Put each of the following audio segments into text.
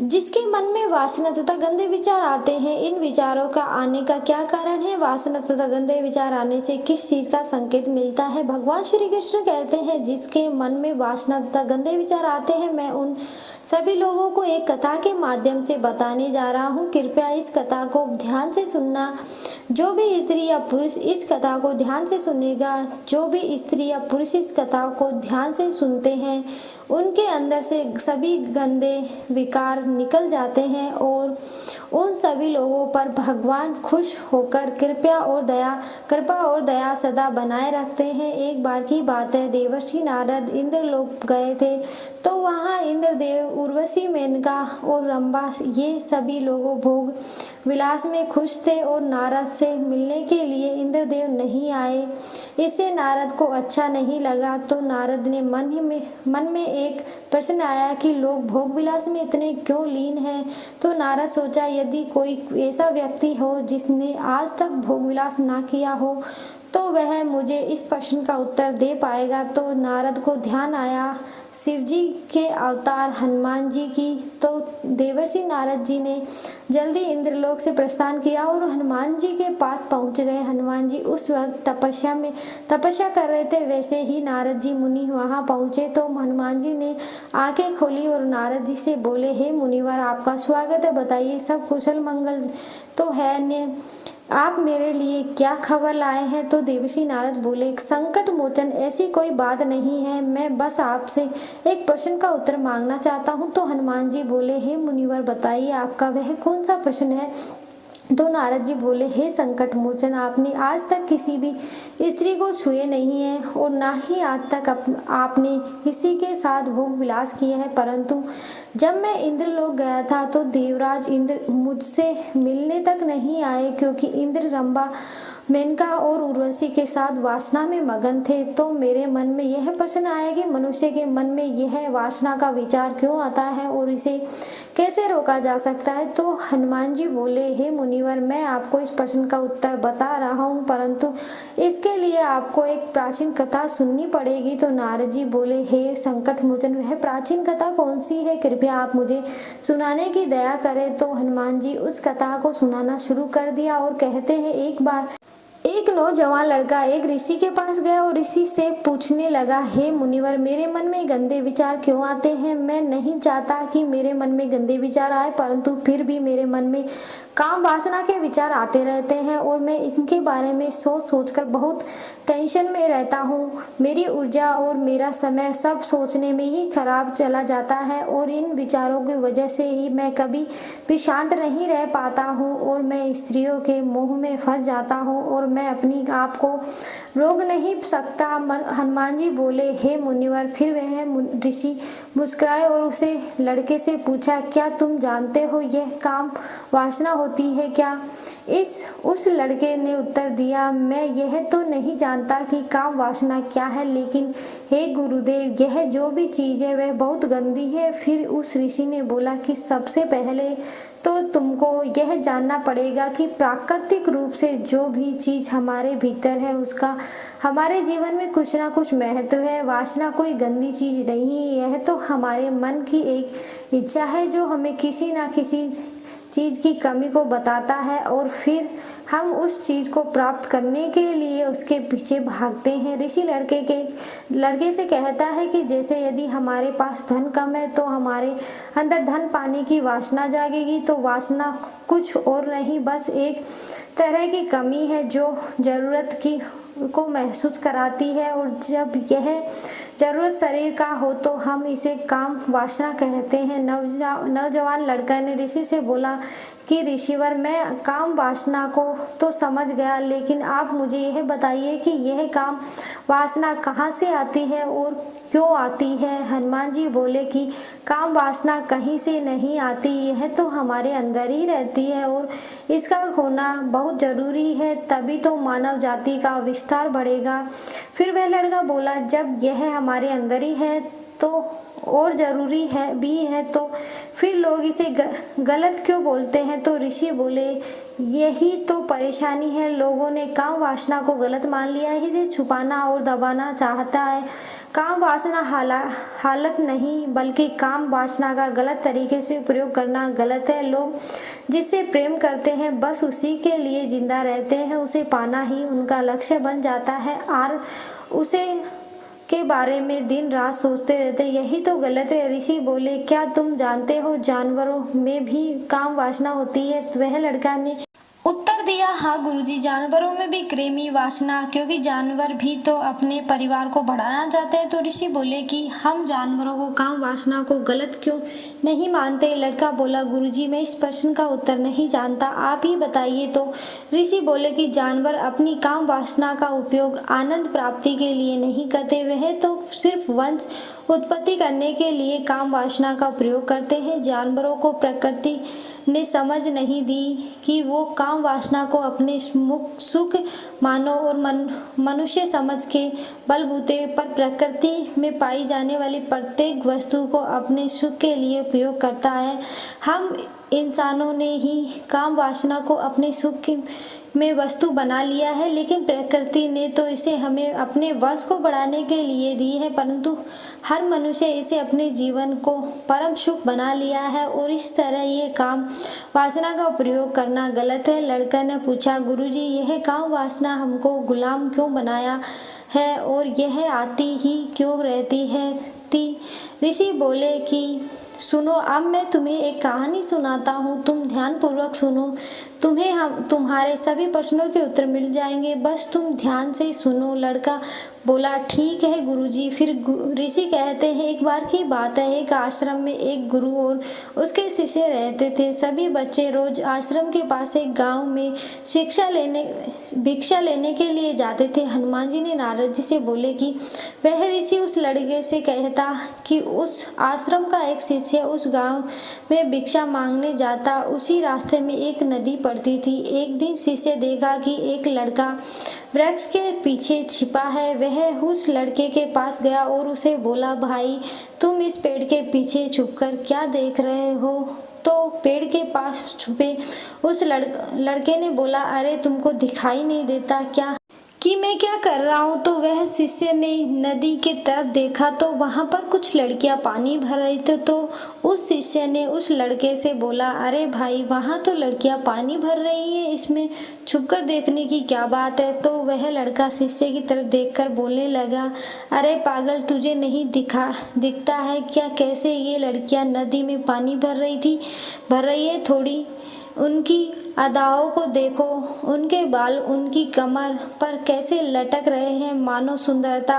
जिसके मन में वासना तथा गंदे विचार आते हैं, इन विचारों का आने का क्या कारण है? वासना तथा गंदे विचार आने से किस चीज का संकेत मिलता है? भगवान श्री कृष्ण कहते हैं, जिसके मन में वासना तथा गंदे विचार आते हैं, मैं उन सभी लोगों को एक कथा के माध्यम से बताने जा रहा हूँ। कृपया इस कथा को ध्यान से सुनना। जो भी स्त्री या पुरुष इस कथा को ध्यान से सुनेगा, जो भी स्त्री या पुरुष इस कथा को ध्यान से सुनते हैं, उनके अंदर से सभी गंदे विकार निकल जाते हैं और उन सभी लोगों पर भगवान खुश होकर कृपा और दया सदा बनाए रखते हैं। एक बार की बात है, देवर्षि नारद इंद्रलोक गए थे, तो वहाँ इंद्रदेव, उर्वशी, मेनका और रंभा ये सभी लोगों भोग विलास में खुश थे और नारद से मिलने के लिए इंद्रदेव नहीं आए। इससे नारद को अच्छा नहीं लगा। तो नारद ने मन में एक प्रश्न आया कि लोग भोग विलास में इतने क्यों लीन हैं। तो नारद सोचा, यदि कोई ऐसा व्यक्ति हो जिसने आज तक भोग विलास ना किया हो, तो वह मुझे इस प्रश्न का उत्तर दे पाएगा। तो नारद को ध्यान आया शिवजी के अवतार हनुमान जी की। तो देवर्षि नारद जी ने जल्दी इंद्रलोक से प्रस्थान किया और हनुमान जी के पास पहुंच गए। हनुमान जी उस वक्त तपस्या कर रहे थे। वैसे ही नारद जी मुनि वहां पहुंचे तो हनुमान जी ने आंखें खोली और नारद जी से बोले, हे मुनिवर, आपका स्वागत है, बताइए सब कुशल मंगल तो है ने? आप मेरे लिए क्या खबर लाए हैं? तो देवर्षि नारद बोले, संकट मोचन ऐसी कोई बात नहीं है, मैं बस आपसे एक प्रश्न का उत्तर मांगना चाहता हूँ। तो हनुमान जी बोले, हे मुनिवर, बताइए आपका वह कौन सा प्रश्न है? तो नारद जी बोले, हे संकट मोचन, आपने आज तक किसी भी स्त्री को छुए नहीं है और ना ही आज तक आपने किसी के साथ भोग विलास किए हैं, परंतु जब मैं इंद्रलोक गया था तो देवराज इंद्र मुझसे मिलने तक नहीं आए, क्योंकि इंद्र, रंभा, मेनका और उर्वशी के साथ वासना में मगन थे। तो मेरे मन में यह प्रश्न आया कि मनुष्य के मन में यह वासना का विचार क्यों आता है और इसे कैसे रोका जा सकता है? तो हनुमान जी बोले, हे मुनिवर, मैं आपको इस प्रश्न का उत्तर बता रहा हूँ, परंतु इसके लिए आपको एक प्राचीन कथा सुननी पड़ेगी। तो नारद जी बोले, हे संकट मोचन, वह प्राचीन कथा कौन सी है? कृपया आप मुझे सुनाने की दया करें। तो हनुमान जी उस कथा को सुनाना शुरू कर दिया और कहते हैं, एक बार एक नौजवान लड़का एक ऋषि के पास गया और ऋषि से पूछने लगा, हे मुनिवर, मेरे मन में गंदे विचार क्यों आते हैं? मैं नहीं चाहता कि मेरे मन में गंदे विचार आए, परंतु फिर भी मेरे मन में काम वासना के विचार आते रहते हैं और मैं इनके बारे में सोचकर बहुत टेंशन में रहता हूँ। मेरी ऊर्जा और मेरा समय सब सोचने में ही खराब चला जाता है और इन विचारों की वजह से ही मैं कभी भी शांत नहीं रह पाता हूँ और मैं स्त्रियों के मोह में फंस जाता हूँ और मैं अपनी आप को रोक नहीं सकता। हनुमान जी बोले, हे मुनिवर, फिर वह ऋषि मुस्कुराए और उसे लड़के से पूछा, क्या तुम जानते हो यह काम वासना होती है क्या? उस लड़के ने उत्तर दिया, मैं यह तो नहीं जानता कि काम वासना क्या है, लेकिन हे गुरुदेव, यह जो भी चीज है वह बहुत गंदी है। फिर उस ऋषि ने बोला कि सबसे पहले तो तुमको यह जानना पड़ेगा कि प्राकृतिक रूप से जो भी चीज हमारे भीतर है उसका हमारे जीवन में कुछ ना कुछ महत्व है। वासना कोई गंदी चीज नहीं, यह तो हमारे मन की एक इच्छा है जो हमें किसी ना किसी चीज की कमी को बताता है और फिर हम उस चीज को प्राप्त करने के लिए उसके पीछे भागते हैं। ऋषि लड़के से कहता है कि जैसे यदि हमारे पास धन कम है तो हमारे अंदर धन पाने की वासना जागेगी। तो वासना कुछ और नहीं, बस एक तरह की कमी है जो जरूरत की को महसूस कराती है और जब यह जरूरत शरीर का हो तो हम इसे काम वासना कहते हैं। नौजवान लड़का ने ऋषि से बोला कि ऋषिवर, मैं काम वासना को तो समझ गया, लेकिन आप मुझे यह बताइए कि यह काम वासना कहाँ से आती है और क्यों आती है? हनुमान जी बोले कि काम वासना कहीं से नहीं आती, यह तो हमारे अंदर ही रहती है और इसका होना बहुत जरूरी है, तभी तो मानव जाति का विस्तार बढ़ेगा। फिर वह लड़का बोला, जब यह हमारे अंदर ही है तो और जरूरी है भी है तो फिर लोग इसे गलत क्यों बोलते हैं? तो ऋषि बोले, यही तो परेशानी है, लोगों ने काम वासना को गलत मान लिया है, इसे छुपाना और दबाना चाहता है। काम वासना हालत नहीं, बल्कि काम वासना का गलत तरीके से प्रयोग करना गलत है। लोग जिससे प्रेम करते हैं बस उसी के लिए जिंदा रहते हैं, उसे पाना ही उनका लक्ष्य बन जाता है और उसे के बारे में दिन रात सोचते रहते। यही तो गलत है। ऋषि बोले, क्या तुम जानते हो जानवरों में भी काम वासना होती है? वह लड़का ने उत्तर दिया, हाँ गुरुजी, जानवरों में भी क्रेमी वासना, क्योंकि जानवर भी तो अपने परिवार को बढ़ाना चाहते हैं। तो ऋषि बोले कि हम जानवरों को काम वासना को गलत क्यों नहीं मानते? लड़का बोला, गुरुजी, मैं इस प्रश्न का उत्तर नहीं जानता, आप ही बताइए। तो ऋषि बोले कि जानवर अपनी काम वासना का उपयोग आनंद प्राप्ति के लिए नहीं करते, वह तो सिर्फ वंश उत्पत्ति करने के लिए काम वासना का प्रयोग करते हैं। जानवरों को प्रकृति ने समझ नहीं दी कि वो काम वासना को अपने सुख मानो और मनुष्य समझ के बलबूते पर प्रकृति में पाई जाने वाली प्रत्येक वस्तु को अपने सुख के लिए उपयोग करता है। हम इंसानों ने ही काम वासना को अपने सुख में वस्तु बना लिया है, लेकिन प्रकृति ने तो इसे हमें अपने वंश को बढ़ाने के लिए दी है, परंतु हर मनुष्य इसे अपने जीवन को परम सुख बना लिया है और इस तरह ये काम वासना का प्रयोग करना गलत है। लड़का ने पूछा, गुरुजी, यह काम वासना हमको गुलाम क्यों बनाया है और यह आती ही क्यों रहती है? ऋषि बोले कि सुनो, अब मैं तुम्हें एक कहानी सुनाता हूँ, तुम ध्यान पूर्वक सुनो, तुम्हें तुम्हारे सभी प्रश्नों के उत्तर मिल जाएंगे, बस तुम ध्यान से सुनो। लड़का बोला, ठीक है गुरुजी। फिर ऋषि कहते हैं, एक बार की बात है, एक आश्रम में एक गुरु और उसके शिष्य रहते थे। सभी बच्चे रोज आश्रम के पास एक गांव में भिक्षा लेने के लिए जाते थे। हनुमान जी ने नारद जी से बोले कि वह ऋषि उस लड़के से कहता कि उस आश्रम का एक शिष्य उस गांव में भिक्षा मांगने जाता। उसी रास्ते में एक नदी पड़ती थी। एक दिन शिष्य देखा कि एक लड़का वृक्ष के पीछे छिपा है। वह उस लड़के के पास गया और उसे बोला, भाई, तुम इस पेड़ के पीछे छुपकर क्या देख रहे हो? तो पेड़ के पास छुपे उस लड़के ने बोला, अरे तुमको दिखाई नहीं देता क्या कि मैं क्या कर रहा हूँ? तो वह शिष्य ने नदी के तरफ देखा तो वहां पर कुछ लड़कियां पानी भर रही थी। तो उस शिष्य ने उस लड़के से बोला, अरे भाई, वहां तो लड़कियां पानी भर रही हैं, इसमें छुपकर देखने की क्या बात है? तो वह लड़का शिष्य की तरफ देखकर बोलने लगा, अरे पागल, तुझे नहीं दिखता है क्या कैसे ये लड़कियां नदी में पानी भर रही है? थोड़ी उनकी अदाओं को देखो, उनके बाल उनकी कमर पर कैसे लटक रहे हैं, मानो सुंदरता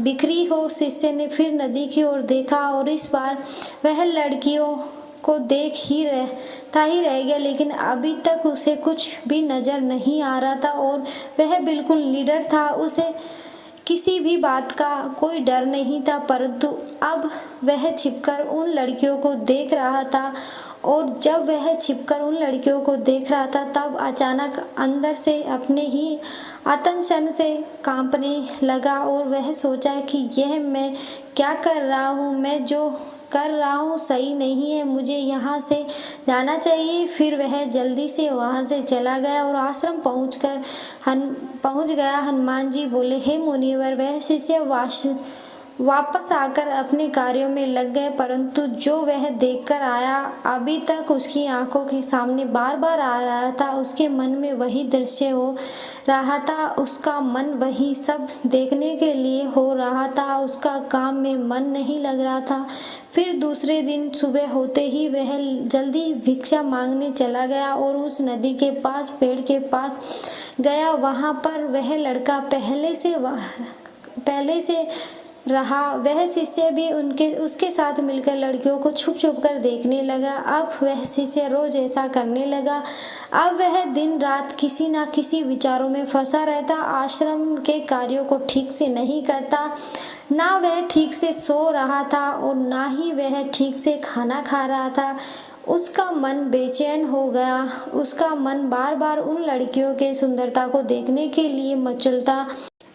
बिखरी हो। शिष्य ने फिर नदी की ओर देखा और इस बार वह लड़कियों को देख ही रह गया, लेकिन अभी तक उसे कुछ भी नजर नहीं आ रहा था और वह बिल्कुल निडर था। उसे किसी भी बात का कोई डर नहीं था, परंतु अब वह छिपकर उन लड़कियों को देख रहा था। और जब वह छिपकर उन लड़कियों को देख रहा था, तब अचानक अंदर से अपने ही आतंकन से कांपने लगा और वह सोचा कि यह मैं क्या कर रहा हूँ? मैं जो कर रहा हूँ सही नहीं है, मुझे यहाँ से जाना चाहिए। फिर वह जल्दी से वहाँ से चला गया और आश्रम पहुँच गया। हनुमान जी बोले, हे मुनिवर, वह शिष्य वापस आकर अपने कार्यों में लग गए, परंतु जो वह देखकर आया अभी तक उसकी आंखों के सामने बार बार आ रहा था। उसके मन में वही दृश्य हो रहा था, उसका मन वही सब देखने के लिए हो रहा था, उसका काम में मन नहीं लग रहा था। फिर दूसरे दिन सुबह होते ही वह जल्दी भिक्षा मांगने चला गया और उस नदी के पास पेड़ के पास गया। वहां पर वह लड़का पहले से रहा। वह शिष्य भी उसके साथ मिलकर लड़कियों को छुप छुप कर देखने लगा। अब वह शिष्य रोज ऐसा करने लगा। अब वह दिन रात किसी न किसी विचारों में फंसा रहता, आश्रम के कार्यों को ठीक से नहीं करता, ना वह ठीक से सो रहा था और ना ही वह ठीक से खाना खा रहा था। उसका मन बेचैन हो गया। उसका मन बार बार उन लड़कियों के सुंदरता को देखने के लिए मचलता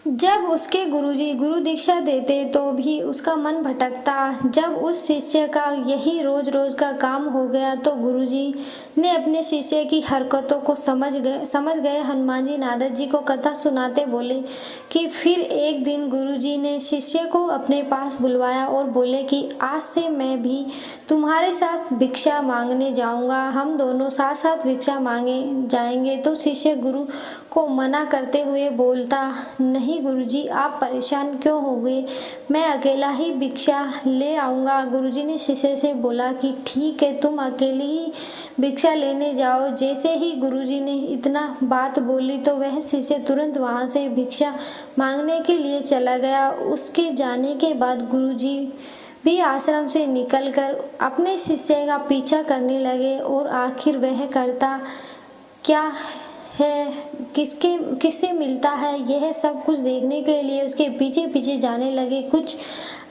जब उसके गुरुजी गुरु दीक्षा देते तो भी उसका मन भटकता। जब उस शिष्य का यही रोज रोज का काम हो गया तो गुरुजी ने अपने शिष्य की हरकतों को समझ गए। हनुमान जी नारद जी को कथा सुनाते बोले कि फिर एक दिन गुरुजी ने शिष्य को अपने पास बुलवाया और बोले कि आज से मैं भी तुम्हारे साथ भिक्षा मांगने जाऊंगा, हम दोनों साथ साथ भिक्षा मांगे जाएंगे। तो शिष्य गुरु को मना करते हुए बोलता, नहीं गुरुजी, आप परेशान क्यों हो गए, मैं अकेला ही भिक्षा ले आऊंगा। गुरुजी ने शिष्य से बोला कि ठीक है, तुम अकेले ही भिक्षा लेने जाओ। जैसे ही गुरुजी ने इतना बात बोली तो वह शिष्य तुरंत वहां से भिक्षा मांगने के लिए चला गया। उसके जाने के बाद गुरुजी भी आश्रम से निकलकर अपने शिष्य का पीछा करने लगे और आखिर वह करता क्या है, किससे मिलता है, यह सब कुछ देखने के लिए उसके पीछे पीछे जाने लगे। कुछ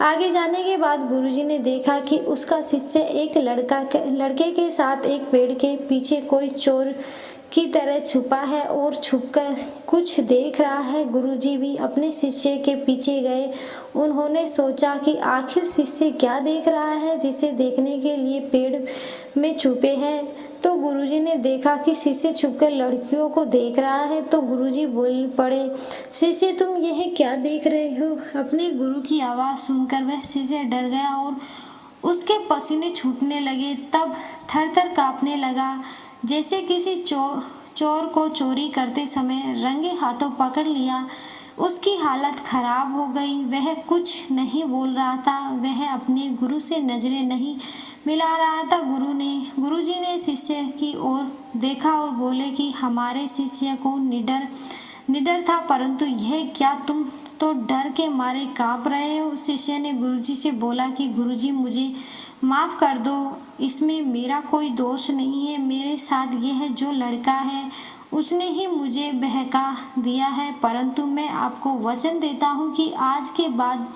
आगे जाने के बाद गुरुजी ने देखा कि उसका शिष्य एक लड़के के साथ एक पेड़ के पीछे कोई चोर की तरह छुपा है और छुपकर कुछ देख रहा है। गुरुजी भी अपने शिष्य के पीछे गए। उन्होंने सोचा कि आखिर शिष्य क्या देख रहा है जिसे देखने के लिए पेड़ में छुपे हैं। तो गुरुजी ने देखा कि शिष्य छुपकर लड़कियों को देख रहा है। तो गुरुजी बोल पड़े, शिष्य तुम यह क्या देख रहे हो। अपने गुरु की आवाज़ सुनकर वह शिष्य डर गया और उसके पसीने छूटने लगे। तब थर थर कांपने लगा, जैसे किसी चोर को चोरी करते समय रंगे हाथों पकड़ लिया। उसकी हालत खराब हो गई। वह कुछ नहीं बोल रहा था, वह अपने गुरु से नजरें नहीं मिला रहा था। गुरुजी ने शिष्य की ओर देखा और बोले कि हमारे शिष्य को निडर था, परंतु यह क्या, तुम तो डर के मारे कांप रहे हो। शिष्य ने गुरुजी से बोला कि गुरुजी मुझे माफ़ कर दो, इसमें मेरा कोई दोष नहीं है। मेरे साथ यह जो लड़का है उसने ही मुझे बहका दिया है, परंतु मैं आपको वचन देता हूँ कि आज के बाद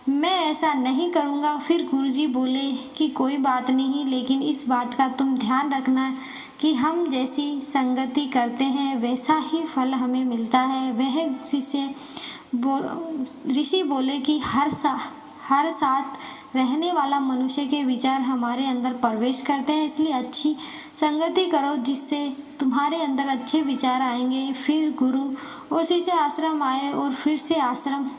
मैं ऐसा नहीं करूँगा। फिर गुरुजी बोले कि कोई बात नहीं, लेकिन इस बात का तुम ध्यान रखना कि हम जैसी संगति करते हैं वैसा ही फल हमें मिलता है। वह ऋषि बोले कि हर साथ रहने वाला मनुष्य के विचार हमारे अंदर प्रवेश करते हैं, इसलिए अच्छी संगति करो जिससे तुम्हारे अंदर अच्छे विचार आएंगे। फिर गुरु और शिष्य आश्रम आए और फिर से आश्रम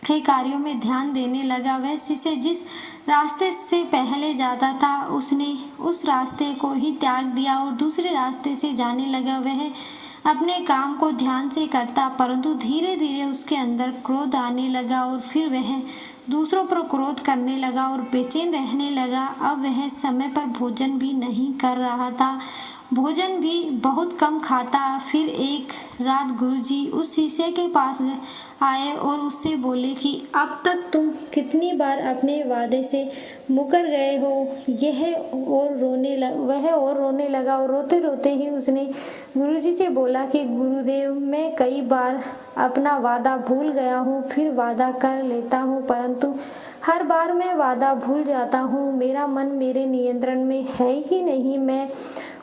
के कार्यों में ध्यान देने लगा। वह शिष्य जिस रास्ते से पहले जाता था उसने उस रास्ते को ही त्याग दिया और दूसरे रास्ते से जाने लगा। वह अपने काम को ध्यान से करता, परंतु धीरे धीरे उसके अंदर क्रोध आने लगा और फिर वह दूसरों पर क्रोध करने लगा और बेचैन रहने लगा। अब वह समय पर भोजन भी नहीं कर रहा था, भोजन भी बहुत कम खाता। फिर एक रात गुरुजी उस शिष्य के पास आए और उससे बोले कि अब तक तुम कितनी बार अपने वादे से मुकर गए हो। वह और रोने लगा और रोते रोते ही उसने गुरुजी से बोला कि गुरुदेव, मैं कई बार अपना वादा भूल गया हूँ, फिर वादा कर लेता हूँ, परंतु हर बार मैं वादा भूल जाता हूँ। मेरा मन मेरे नियंत्रण में है ही नहीं। मैं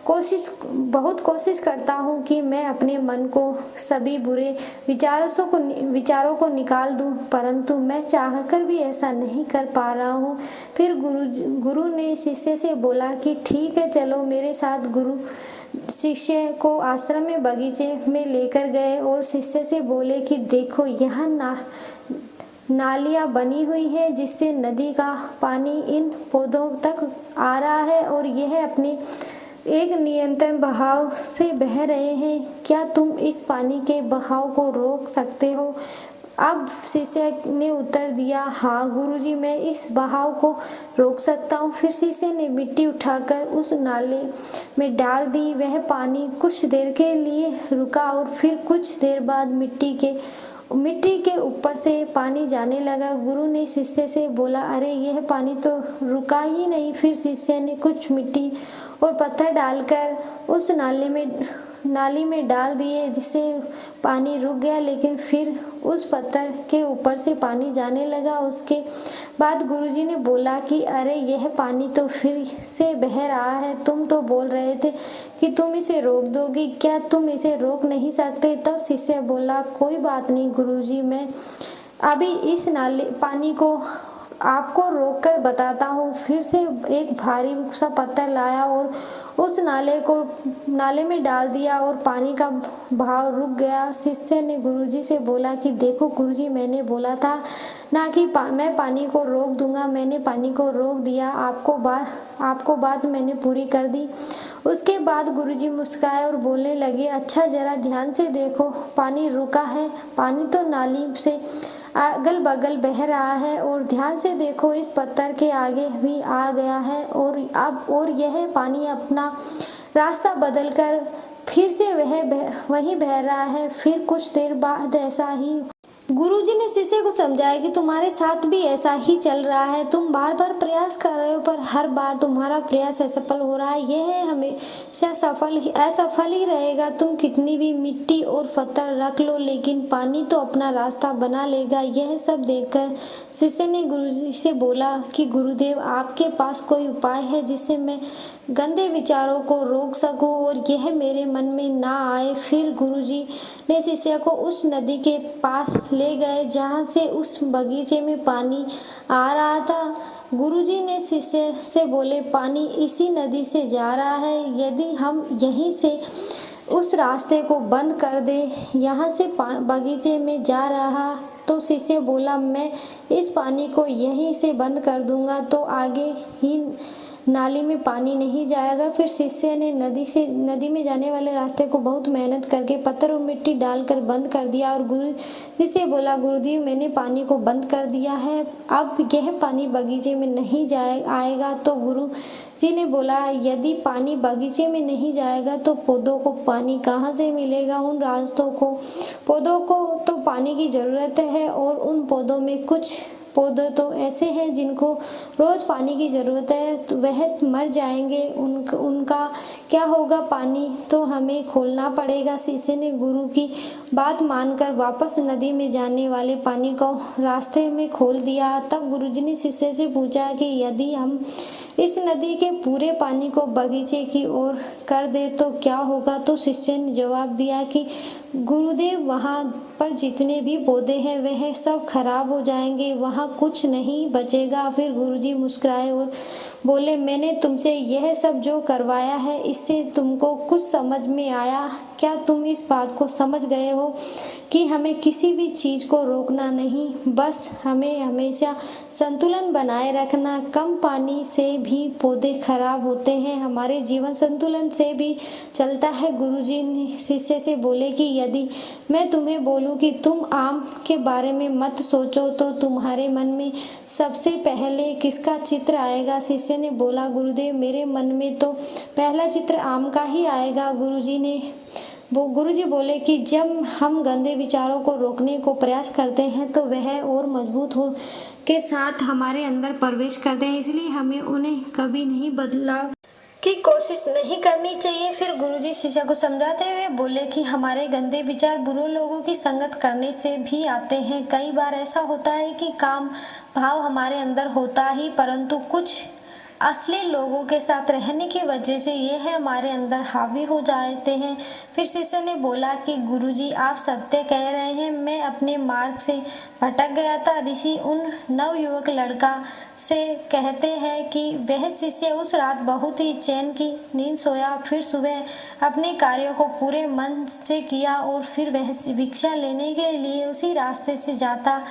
बहुत कोशिश करता हूँ कि मैं अपने मन को सभी बुरे विचारों को निकाल दूँ, परंतु मैं चाहकर भी ऐसा नहीं कर पा रहा हूँ। फिर गुरु ने शिष्य से बोला कि ठीक है, चलो मेरे साथ। गुरु शिष्य को आश्रम में बगीचे में लेकर गए और शिष्य से बोले कि देखो, यहाँ नालियाँ बनी हुई है जिससे नदी का पानी इन पौधों तक आ रहा है और यह अपने एक नियंत्रण बहाव से बह रहे हैं। क्या तुम इस पानी के बहाव को रोक सकते हो। अब शिष्य ने उत्तर दिया, हाँ गुरुजी, मैं इस बहाव को रोक सकता हूँ। फिर शिष्य ने मिट्टी उठाकर उस नाले में डाल दी। वह पानी कुछ देर के लिए रुका और फिर कुछ देर बाद मिट्टी के ऊपर से पानी जाने लगा। गुरु ने शिष्य से बोला, अरे यह पानी तो रुका ही नहीं। फिर शिष्य ने कुछ मिट्टी और पत्थर डालकर उस नाले में नाली में डाल दिए जिससे पानी रुक गया, लेकिन फिर उस पत्थर के ऊपर से पानी जाने लगा। उसके बाद गुरुजी ने बोला कि अरे यह पानी तो फिर से बह रहा है, तुम तो बोल रहे थे कि तुम इसे रोक दोगी, क्या तुम इसे रोक नहीं सकते? तब शिष्य बोला कोई बात नहीं गुरुजी, मैं अभी इस नाले पानी को आपको रोक कर बताता हूँ। फिर से एक भारी सा पत्थर लाया और उस नाले में डाल दिया और पानी का बहाव रुक गया। शिष्य ने गुरुजी से बोला कि देखो गुरुजी, मैंने बोला था ना कि मैं पानी को रोक दूंगा, मैंने पानी को रोक दिया, आपको बात मैंने पूरी कर दी। उसके बाद गुरुजी मुस्कुराए और बोलने लगे अच्छा जरा ध्यान से देखो, पानी रुका है, पानी तो नाली से अगल बगल बह रहा है और ध्यान से देखो इस पत्थर के आगे भी आ गया है और यह पानी अपना रास्ता बदलकर फिर से वहीं बह रहा है। फिर कुछ देर बाद ऐसा ही गुरुजी ने शिष्य को समझाया कि तुम्हारे साथ भी ऐसा ही चल रहा है, तुम बार बार प्रयास कर रहे हो पर हर बार तुम्हारा प्रयास असफल हो रहा है, यह हमेशा असफल ही रहेगा। तुम कितनी भी मिट्टी और पत्थर रख लो लेकिन पानी तो अपना रास्ता बना लेगा। यह सब देखकर शिष्य ने गुरुजी से बोला कि गुरुदेव, आपके पास कोई उपाय है जिससे मैं गंदे विचारों को रोक सकूं और यह मेरे मन में ना आए? फिर गुरुजी ने शिष्य को उस नदी के पास ले गए जहां से उस बगीचे में पानी आ रहा था। गुरुजी ने शिष्य से बोले पानी इसी नदी से जा रहा है, यदि हम यहीं से उस रास्ते को बंद कर दे, यहाँ से बगीचे में जा रहा। तो शिष्य बोला मैं इस पानी को यहीं से बंद कर दूंगा तो आगे ही नाली में पानी नहीं जाएगा। फिर शिष्य ने नदी में जाने वाले रास्ते को बहुत मेहनत करके पत्थर और मिट्टी डालकर बंद कर दिया और गुरु से बोला गुरुदेव, मैंने पानी को बंद कर दिया है, अब यह पानी बगीचे में नहीं आएगा। तो गुरु जी ने बोला यदि पानी बगीचे में नहीं जाएगा तो पौधों को पानी कहाँ से मिलेगा? उन पौधों को तो पानी की ज़रूरत है और उन पौधों में कुछ पौधे तो ऐसे हैं जिनको रोज पानी की ज़रूरत है, तो वह मर जाएंगे, उनका क्या होगा? पानी तो हमें खोलना पड़ेगा। शिष्य ने गुरु की बात मानकर वापस नदी में जाने वाले पानी को रास्ते में खोल दिया। तब गुरुजी ने शिष्य से पूछा कि यदि हम इस नदी के पूरे पानी को बगीचे की ओर कर दे तो क्या होगा? तो शिष्य ने जवाब दिया कि गुरुदेव, वहाँ पर जितने भी पौधे हैं वह सब खराब हो जाएंगे, वहाँ कुछ नहीं बचेगा। फिर गुरुजी मुस्कुराए और बोले मैंने तुमसे यह सब जो करवाया है इससे तुमको कुछ समझ में आया क्या? तुम इस बात को समझ गए हो कि हमें किसी भी चीज़ को रोकना नहीं, बस हमें हमेशा संतुलन बनाए रखना। कम पानी से भी पौधे खराब होते हैं, हमारे जीवन संतुलन से भी चलता है। गुरुजी ने शिष्य से बोले कि यदि मैं तुम्हें बोलूं कि तुम आम के बारे में मत सोचो तो तुम्हारे मन में सबसे पहले किसका चित्र आएगा? शिष्य ने बोला गुरुदेव, मेरे मन में तो पहला चित्र आम का ही आएगा। गुरुजी बोले कि जब हम गंदे विचारों को रोकने को प्रयास करते हैं तो वह और मजबूत हो के साथ हमारे अंदर प्रवेश करते हैं, इसलिए हमें उन्हें कभी नहीं बदलाव की कोशिश नहीं करनी चाहिए। फिर गुरुजी शिष्य को समझाते हुए बोले कि हमारे गंदे विचार बुरे लोगों की संगत करने से भी आते हैं। कई बार ऐसा होता है कि काम भाव हमारे अंदर होता ही, परंतु कुछ असली लोगों के साथ रहने की वजह से यह हमारे अंदर हावी हो जाते हैं। फिर शिष्य ने बोला कि गुरुजी, आप सत्य कह रहे हैं, मैं अपने मार्ग से भटक गया था। ऋषि उन नवयुवक लड़का से कहते हैं कि वह शिष्य उस रात बहुत ही चैन की नींद सोया, फिर सुबह अपने कार्यों को पूरे मन से किया और फिर वह भिक्षा लेने के लिए उसी रास्ते से जाता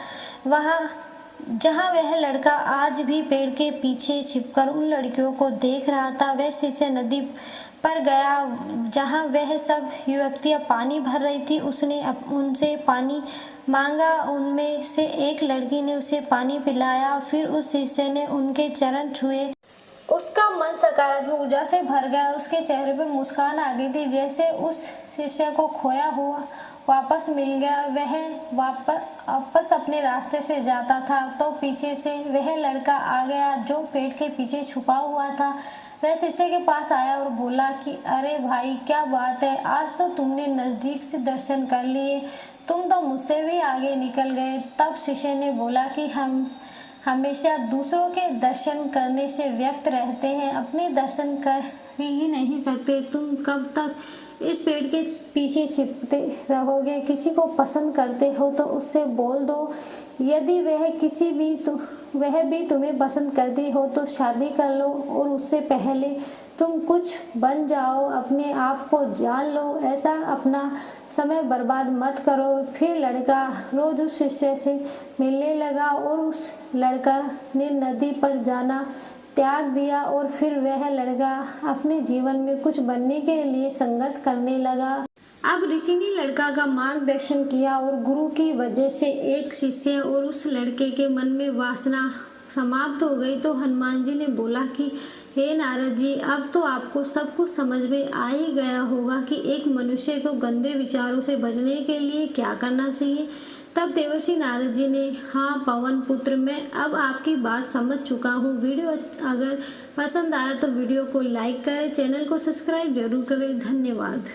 जहाँ वह लड़का आज भी पेड़ के पीछे छिपकर उन लड़कियों को देख रहा था। वह शिष्य नदी पर गया जहाँ वह सब युवतियाँ पानी भर रही थी। उसने उनसे पानी मांगा, उनमें से एक लड़की ने उसे पानी पिलाया। फिर उस शिष्य ने उनके चरण छुए, उसका मन सकारात्मक ऊर्जा से भर गया, उसके चेहरे पर मुस्कान आ गई थी, जैसे उस शिष्य को खोया हुआ वापस मिल गया। वह वापस अपने रास्ते से जाता था तो पीछे से वह लड़का आ गया जो पेड़ के पीछे छुपा हुआ था। वह शिष्य के पास आया और बोला कि अरे भाई, क्या बात है, आज तो तुमने नज़दीक से दर्शन कर लिए, तुम तो मुझसे भी आगे निकल गए। तब शिष्य ने बोला कि हम हमेशा दूसरों के दर्शन करने से व्यक्त रहते हैं, अपने दर्शन कर ही नहीं सकते। तुम कब तक इस पेड़ के पीछे छिपते रहोगे? किसी को पसंद करते हो तो उससे बोल दो, यदि वह भी तुम्हें पसंद करती हो तो शादी कर लो, और उससे पहले तुम कुछ बन जाओ, अपने आप को जान लो। ऐसा अपना समय बर्बाद मत करो। फिर लड़का रोज उस शिष्य से मिलने लगा और उस लड़का ने नदी पर जाना त्याग दिया, और फिर वह लड़का अपने जीवन में कुछ बनने के लिए संघर्ष करने लगा। अब ऋषि ने लड़का का मार्गदर्शन किया और गुरु की वजह से एक शिष्य और उस लड़के के मन में वासना समाप्त हो गई। तो हनुमान जी ने बोला कि हे नारद जी, अब तो आपको सब कुछ समझ में आ ही गया होगा कि एक मनुष्य को गंदे विचारों से बचने के लिए क्या करना चाहिए। तब देवर्षि नारद जी ने, हाँ पवन पुत्र, मैं अब आपकी बात समझ चुका हूँ। वीडियो अगर पसंद आया तो वीडियो को लाइक करें, चैनल को सब्सक्राइब जरूर करें। धन्यवाद।